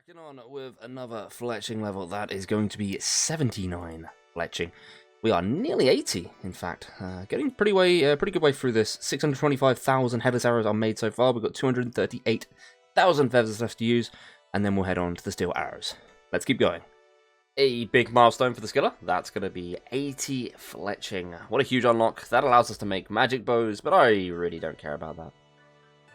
Cracking on with another fletching level. That is going to be 79 fletching. We are nearly 80, in fact. Getting pretty good way through this. 625,000 headless arrows are made so far. We've got 238,000 feathers left to use, and then we'll head on to the steel arrows. Let's keep going. A big milestone for the skiller. That's going to be 80 fletching. What a huge unlock. That allows us to make magic bows, but I really don't care about that.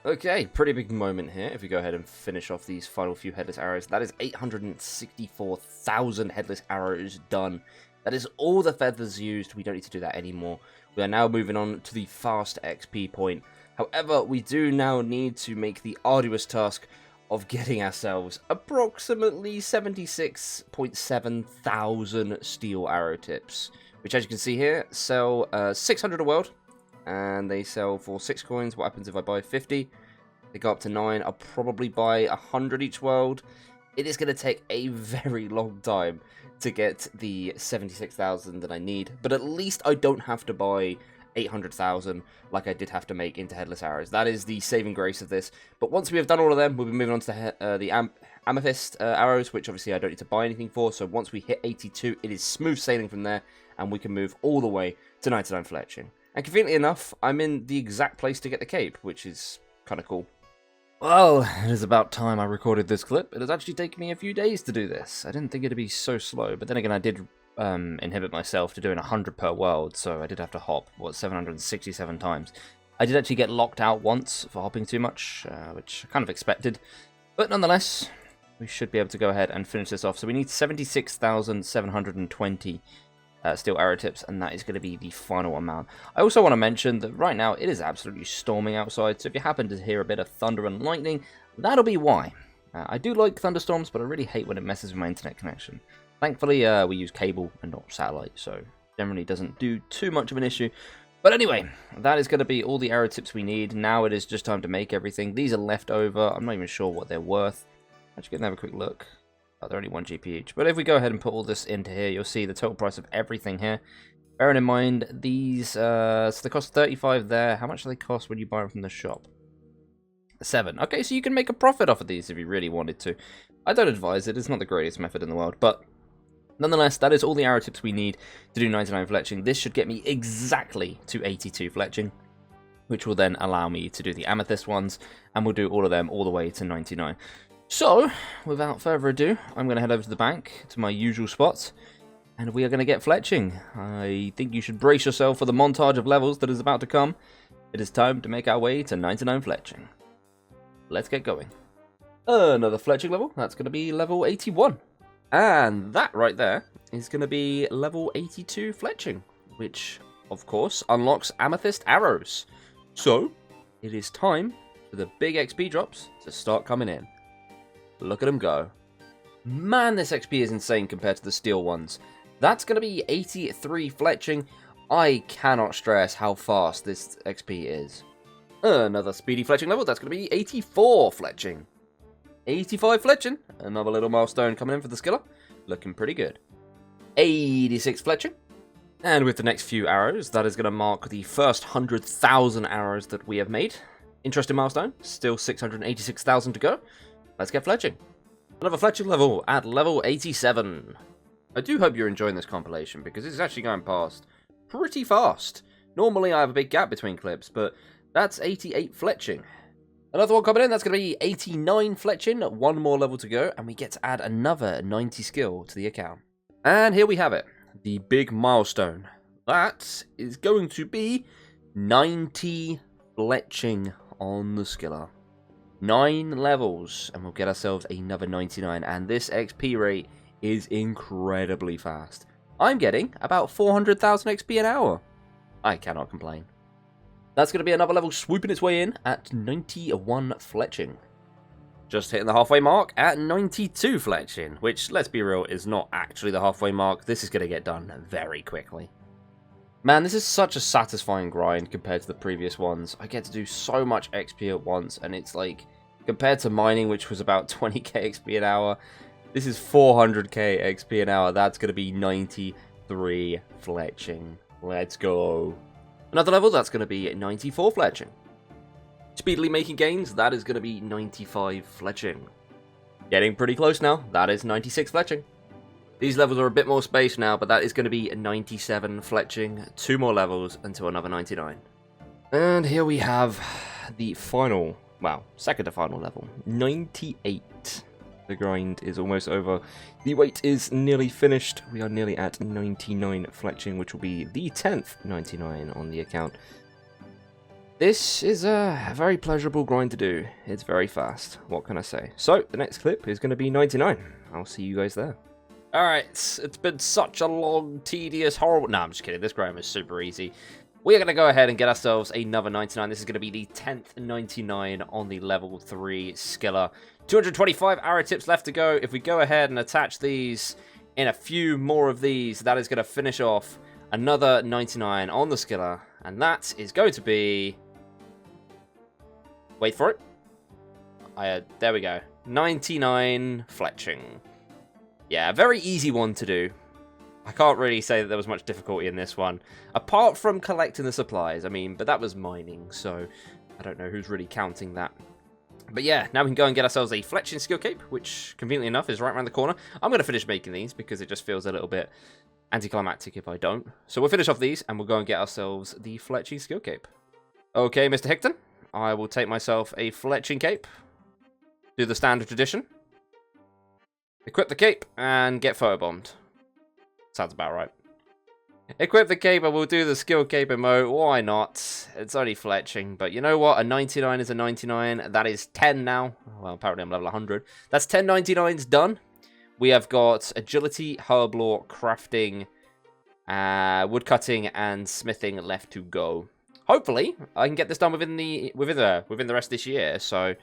Okay, pretty big moment here. If we go ahead and finish off these final few headless arrows, that is 864,000 headless arrows done. That is all the feathers used. We don't need to do that anymore. We are now moving on to the fast XP point. However, we do now need to make the arduous task of getting ourselves approximately 76.7 thousand steel arrow tips, which, as you can see here, sell 600 a world. And they sell for 6 coins. What happens if I buy 50? They go up to 9. I'll probably buy 100 each world. It is going to take a very long time to get the 76,000 that I need. But at least I don't have to buy 800,000 like I did have to make into headless arrows. That is the saving grace of this. But once we have done all of them, we'll be moving on to the amethyst arrows, which obviously I don't need to buy anything for. So once we hit 82, it is smooth sailing from there. And we can move all the way to 99 fletching. And conveniently enough, I'm in the exact place to get the cape, which is kind of cool. Well, it is about time I recorded this clip. It has actually taken me a few days to do this. I didn't think it'd be so slow, but then again I did inhibit myself to doing 100 per world, so I did have to hop, 767 times. I did actually get locked out once for hopping too much, which I kind of expected. But nonetheless, we should be able to go ahead and finish this off. So we need 76,720 steel arrow tips, and that is going to be the final amount. I also want to mention that right now it is absolutely storming outside, so if you happen to hear a bit of thunder and lightning, that'll be why. I do like thunderstorms, but I really hate when it messes with my internet connection. Thankfully, we use cable and not satellite, so generally doesn't do too much of an issue. But anyway, that is going to be all the arrow tips we need. Now it is just time to make everything. These are left over. I'm not even sure what they're worth. Actually, going to have a quick look. Oh, they're only 1 GP each. But if we go ahead and put all this into here, you'll see the total price of everything here. Bearing in mind, these, so they cost 35 there. How much do they cost when you buy them from the shop? 7. Okay, so you can make a profit off of these if you really wanted to. I don't advise it. It's not the greatest method in the world. But nonetheless, that is all the arrow tips we need to do 99 fletching. This should get me exactly to 82 fletching, which will then allow me to do the amethyst ones. And we'll do all of them all the way to 99. So, without further ado, I'm going to head over to the bank, to my usual spot, and we are going to get fletching. I think you should brace yourself for the montage of levels that is about to come. It is time to make our way to 99 fletching. Let's get going. Another fletching level, that's going to be level 81. And that right there is going to be level 82 fletching, which, of course, unlocks amethyst arrows. So, it is time for the big XP drops to start coming in. Look at them go. Man, this XP is insane compared to the steel ones. That's going to be 83 fletching. I cannot stress how fast this XP is. Another speedy fletching level. That's going to be 84 fletching. 85 fletching. Another little milestone coming in for the skiller. Looking pretty good. 86 fletching. And with the next few arrows, that is going to mark the first 100,000 arrows that we have made. Interesting milestone. Still 686,000 to go. Let's get fletching. Another fletching level at level 87. I do hope you're enjoying this compilation because it's actually going past pretty fast. Normally I have a big gap between clips, but that's 88 fletching. Another one coming in, that's going to be 89 fletching. 1 more level to go, and we get to add another 90 skill to the account. And here we have it, the big milestone. That is going to be 90 fletching on the skiller. 9 levels, and we'll get ourselves another 99, and this XP rate is incredibly fast. I'm getting about 400,000 XP an hour. I cannot complain. That's going to be another level swooping its way in at 91 fletching. Just hitting the halfway mark at 92 fletching, which, let's be real, is not actually the halfway mark. This is going to get done very quickly. Man, this is such a satisfying grind compared to the previous ones. I get to do so much XP at once, and it's like, compared to mining, which was about 20k XP an hour, this is 400k XP an hour. That's going to be 93 fletching. Let's go. Another level, that's going to be 94 fletching. Speedily making gains, that is going to be 95 fletching. Getting pretty close now. That is 96 Fletching. These levels are a bit more spaced now, but that is going to be 97 Fletching. 2 more levels until another 99. And here we have the final, well, second to final level, 98. The grind is almost over. The wait is nearly finished. We are nearly at 99 Fletching, which will be the 10th 99 on the account. This is a very pleasurable grind to do. It's very fast. What can I say? So, the next clip is going to be 99. I'll see you guys there. Alright, it's been such a long, tedious, horrible... No, I'm just kidding. This grind was super easy. We are going to go ahead and get ourselves another 99. This is going to be the 10th 99 on the level 3 skiller. 225 arrow tips left to go. If we go ahead and attach these in a few more of these, that is going to finish off another 99 on the skiller. And that is going to be... Wait for it. There we go. 99 Fletching. Yeah, a very easy one to do. I can't really say that there was much difficulty in this one. Apart from collecting the supplies, I mean, but that was mining, so I don't know who's really counting that. But yeah, now we can go and get ourselves a Fletching skill cape, which, conveniently enough, is right around the corner. I'm going to finish making these, because it just feels a little bit anticlimactic if I don't. So we'll finish off these, and we'll go and get ourselves the Fletching skill cape. Okay, Mr. Hickton, I will take myself a Fletching cape. Do the standard tradition. Equip the cape, and get photobombed. Sounds about right. Equip the cape and we'll do the skill cape emote. Why not? It's only Fletching. But you know what? A 99 is a 99. That is 10 now. Well, apparently I'm level 100. That's 10 99s done. We have got agility, herblore, crafting, woodcutting, and smithing left to go. Hopefully, I can get this done within the rest of this year. So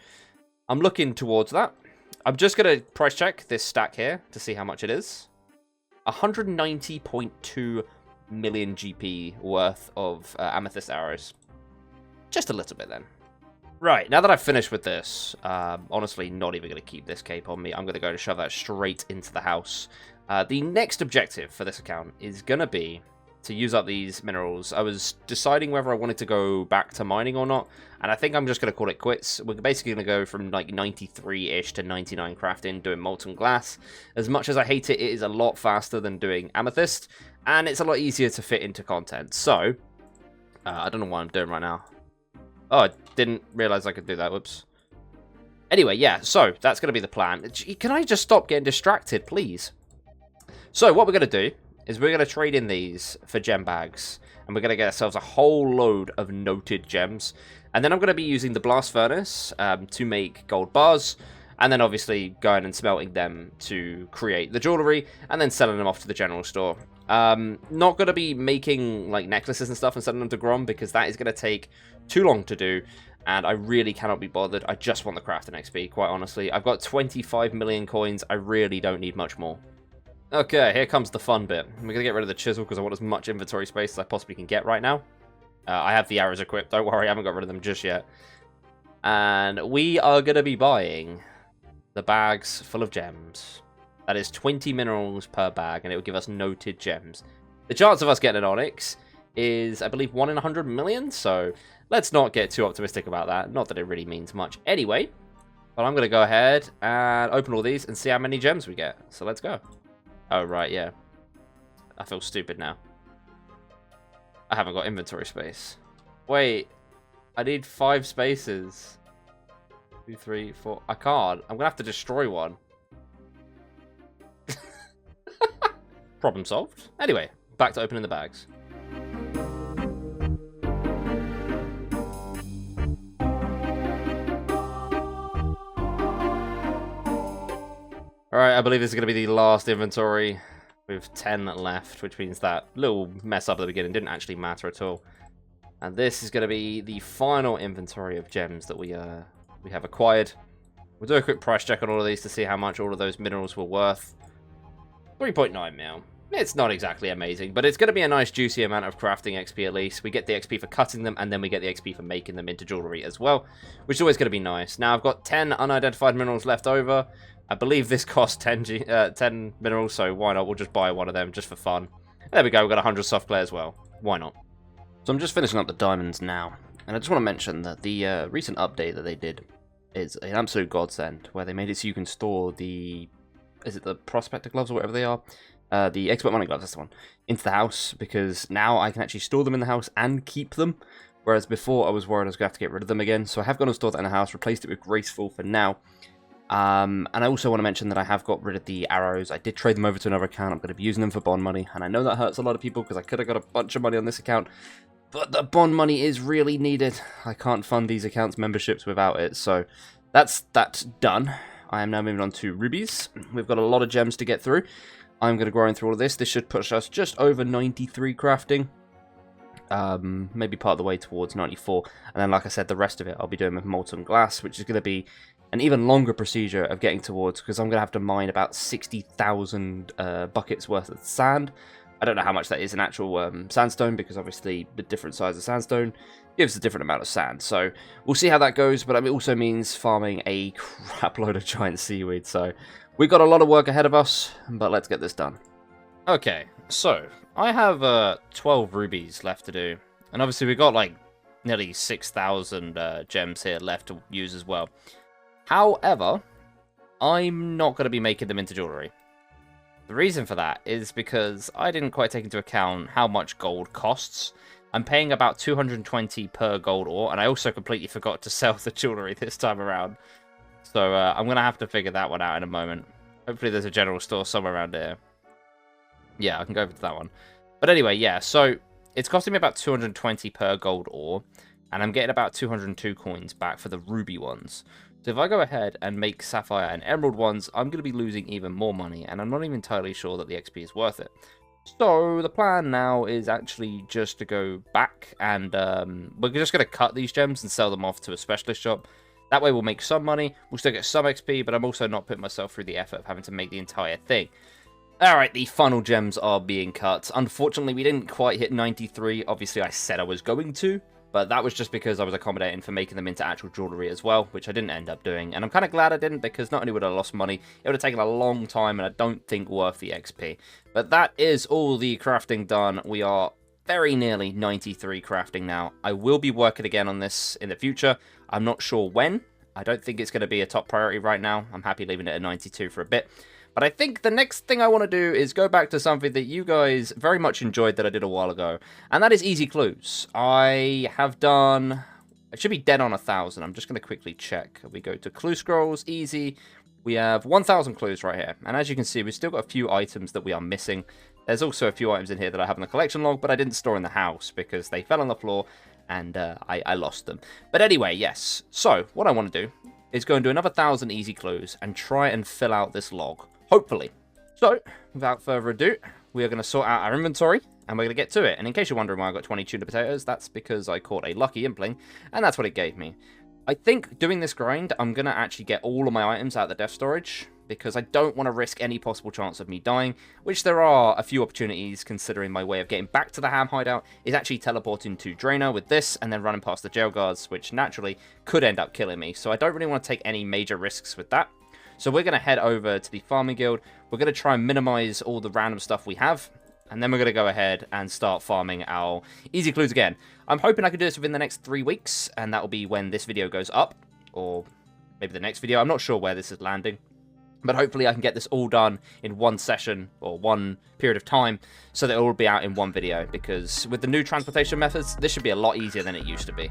I'm looking towards that. I'm just going to price check this stack here to see how much it is. 190.2 million GP worth of amethyst arrows. Just a little bit then. Right, now that I've finished with this, honestly not even going to keep this cape on me. I'm going to go and shove that straight into the house. The next objective for this account is going to be to use up these minerals. I was deciding whether I wanted to go back to mining or not, and I think I'm just going to call it quits. We're basically going to go from like 93-ish to 99 crafting, doing molten glass. As much as I hate it, it is a lot faster than doing amethyst, and it's a lot easier to fit into content. So, I don't know what I'm doing right now. Oh, I didn't realize I could do that, whoops. Anyway, yeah, so that's going to be the plan. Can I just stop getting distracted, please? So, what we're going to do is we're going to trade in these for gem bags, and we're going to get ourselves a whole load of noted gems. And then I'm going to be using the blast furnace to make gold bars, and then obviously going and smelting them to create the jewellery, and then selling them off to the general store. Not going to be making like necklaces and stuff and sending them to Grom, because that is going to take too long to do, and I really cannot be bothered. I just want the crafting XP, quite honestly. I've got 25 million coins. I really don't need much more. Okay, here comes the fun bit. We're going to get rid of the chisel because I want as much inventory space as I possibly can get right now. I have the arrows equipped. Don't worry, I haven't got rid of them just yet. And we are going to be buying the bags full of gems. That is 20 minerals per bag, and it will give us noted gems. The chance of us getting an onyx is, I believe, 1 in 100 million, so let's not get too optimistic about that. Not that it really means much anyway. But I'm going to go ahead and open all these and see how many gems we get. So let's go. Oh, right, yeah. I feel stupid now. I haven't got inventory space. Wait. I need 5 spaces. 2, 3, 4. I can't. I'm going to have to destroy one. Problem solved. Anyway, back to opening the bags. Alright, I believe this is going to be the last inventory with 10 left, which means that little mess up at the beginning didn't actually matter at all. And this is going to be the final inventory of gems that we have acquired. We'll do a quick price check on all of these to see how much all of those minerals were worth. 3.9 mil. It's not exactly amazing, but it's going to be a nice juicy amount of crafting XP at least. We get the XP for cutting them, and then we get the XP for making them into jewellery as well, which is always going to be nice. Now, I've got 10 unidentified minerals left over. I believe this costs 10 minerals, so why not? We'll just buy one of them just for fun. There we go, we've got 100 soft clay as well. Why not? So I'm just finishing up the diamonds now, and I just want to mention that the recent update that they did is an absolute godsend, where they made it so you can store the, is it the Prospector gloves or whatever they are? The Expert Money gloves, that's the one, into the house, because now I can actually store them in the house and keep them, whereas before I was worried I was going to have to get rid of them again. So I have gone and stored that in the house, replaced it with Graceful for now. And I also want to mention that I have got rid of the arrows. I did trade them over to another account. I'm going to be using them for bond money, and I know that hurts a lot of people because I could have got a bunch of money on this account, but the bond money is really needed. I can't fund these accounts memberships without it, so that's done. I am now moving on to rubies. We've got a lot of gems to get through. I'm going to grind through all of this. This should push us just over 93 crafting. Maybe part of the way towards 94. And then, like I said, the rest of it I'll be doing with molten glass, which is going to be an even longer procedure of getting towards, because I'm going to have to mine about 60,000 buckets worth of sand. I don't know how much that is in actual sandstone, because obviously the different size of sandstone gives a different amount of sand. So we'll see how that goes, but it also means farming a crap load of giant seaweed. So we've got a lot of work ahead of us, but let's get this done. Okay, so I have 12 rubies left to do, and obviously we've got like nearly 6,000 gems here left to use as well. However, I'm not going to be making them into jewellery. The reason for that is because I didn't quite take into account how much gold costs. I'm paying about 220 per gold ore, and I also completely forgot to sell the jewellery this time around. So I'm going to have to figure that one out in a moment. Hopefully there's a general store somewhere around here. Yeah, I can go over to that one. But anyway, yeah, so it's costing me about 220 per gold ore, and I'm getting about 202 coins back for the ruby ones. So if I go ahead and make sapphire and emerald ones, I'm going to be losing even more money, and I'm not even entirely sure that the XP is worth it. So the plan now is actually just to go back, and we're just going to cut these gems and sell them off to a specialist shop. That way we'll make some money, we'll still get some XP, but I'm also not putting myself through the effort of having to make the entire thing. Alright, the final gems are being cut. Unfortunately, we didn't quite hit 93. Obviously, I said I was going to, but that was just because I was accommodating for making them into actual jewellery as well, which I didn't end up doing. And I'm kind of glad I didn't, because not only would I have lost money, it would have taken a long time, and I don't think worth the XP. But that is all the crafting done. We are very nearly 93 crafting now. I will be working again on this in the future. I'm not sure when. I don't think it's going to be a top priority right now. I'm happy leaving it at 92 for a bit. But I think the next thing I want to do is go back to something that you guys very much enjoyed that I did a while ago. And that is easy clues. I have done... It should be dead on 1,000. I'm just going to quickly check. We go to clue scrolls, easy. We have 1,000 clues right here. And as you can see, we've still got a few items that we are missing. There's also a few items in here that I have in the collection log, but I didn't store in the house because they fell on the floor and I lost them. But anyway, yes. So what I want to do is go and do another 1,000 easy clues and try and fill out this log. Hopefully. So, without further ado, we are going to sort out our inventory, and we're going to get to it. And in case you're wondering why I got 20 tuna potatoes, that's because I caught a lucky impling, and that's what it gave me. I think doing this grind, I'm going to actually get all of my items out of the depth storage, because I don't want to risk any possible chance of me dying, which there are a few opportunities, considering my way of getting back to the ham hideout is actually teleporting to Draenor with this, and then running past the jail guards, which naturally could end up killing me. So I don't really want to take any major risks with that. So we're going to head over to the farming guild. We're going to try and minimize all the random stuff we have. And then we're going to go ahead and start farming our easy clues again. I'm hoping I can do this within the next 3 weeks. And that will be when this video goes up. Or maybe the next video. I'm not sure where this is landing. But hopefully I can get this all done in one session or one period of time. So that it will be out in one video. Because with the new transportation methods, this should be a lot easier than it used to be.